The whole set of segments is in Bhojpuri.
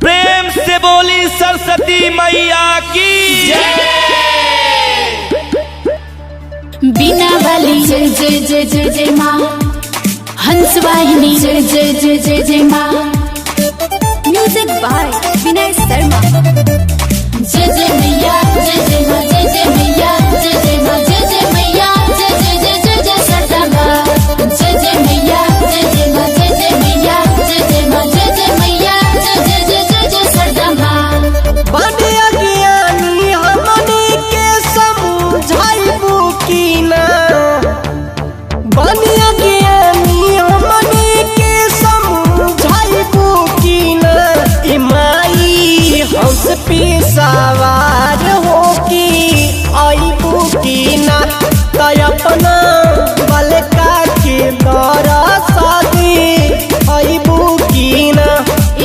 प्रेम से बोली सरस्वती मैया की जय। बीना वाली जय जय जय जय जय माँ, हंस वाहिनी जय जय जय जय जय माँ। Music by Vinay Sharma. जय जय मैया जय जय माँ, जय जय मैया जय जय माँ, जय जय मैया जय जय जय जय जय सरदा माँ। जय जय मैया जय जय माँ, जय जय मैया जय जय माँ, जय जय मैया जय जय जय जय जय सरदा माँ। बड़े अज्ञानी हमनी के समझाइबू की ना, बड़े अज्ञानी हमनी के समझाइबू की ना। ई माई हंस पे सवार होके आइबू की ना, त अपना बलका के दरसा दे आइबू की ना।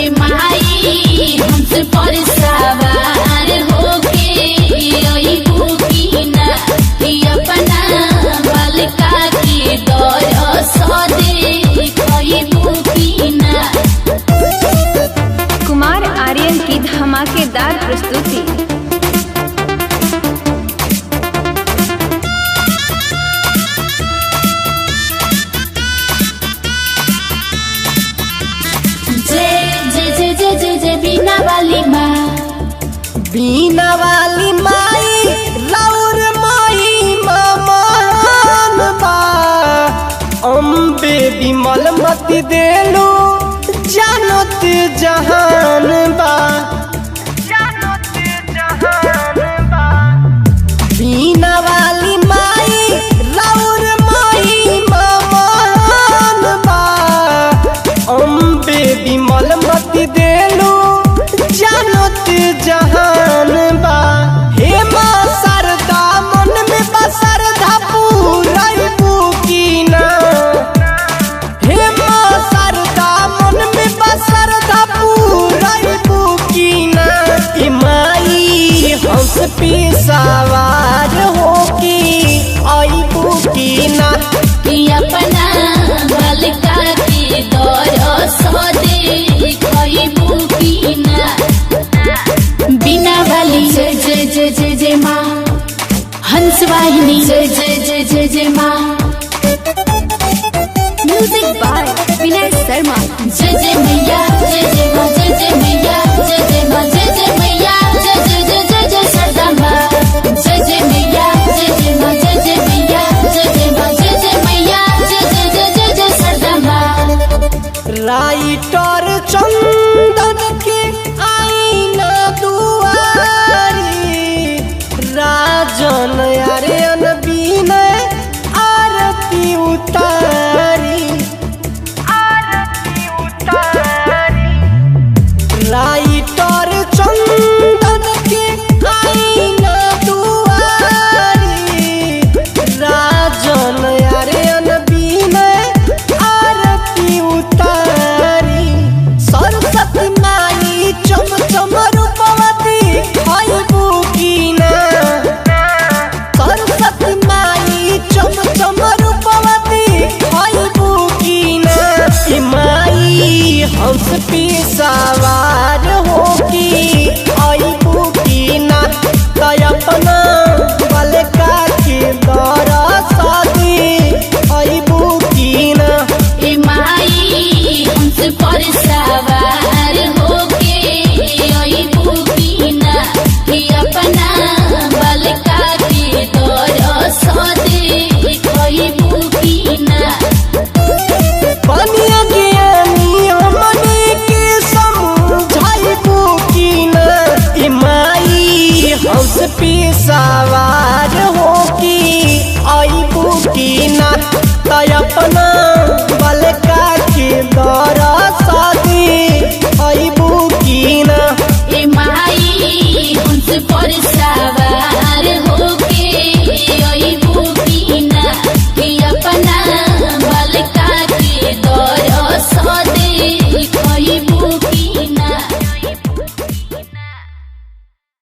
ए माई हंस पर सवार होके अइबू की ना, ई अपना बालिका के दरसा देखइबू की ना। कुमार आर्यन की धमाकेदार प्रस्तुति। जय जय जय जय जय जय बीना वाली माँ। बीना वाली माई राउर माई महान बा, अम्बे विमल मति देलू जानत जहान बा। बीना वाली माई राउर माई महान बा, अम्बे विमल मति देलू जानत जहान बा। हे माँ शारदा मन में बसरधा पूराइबू की ना, हे माँ शारदा मन में बसरधा पूराइबू की ना। ई माई हंस पे सवार होके आइबू की ना, कि अपना बालिका के दरसा देखइबू की ना। बीना वाली जय जय जय जय जय माँ, हंस वाहिनी जय जय जय जय जय माँ। Music by Vinay Sharma. जय जय मैया जय जय माँ, जय जय मैया जय जय माँ, जय जय मैया जय जय जय जय जय सरदा माँ। जय जय मैया जय जय माँ, जय जय मैया जय जय माँ, जय जय मैया जय जय जय जय जय सरदा माँ। राइटर चंदन के आईना दुआरी, राजन आर्यन विनय आरती उतारी। राइटर चंदन के आईना दुआरी, राजन आर्यन विनय आरती उतारी। सरस्वती माई चम चम रूपवती आइबू की ना, सरस्वती माई चम चम रूपवती आइबू की ना। ई माई हंस पे सवार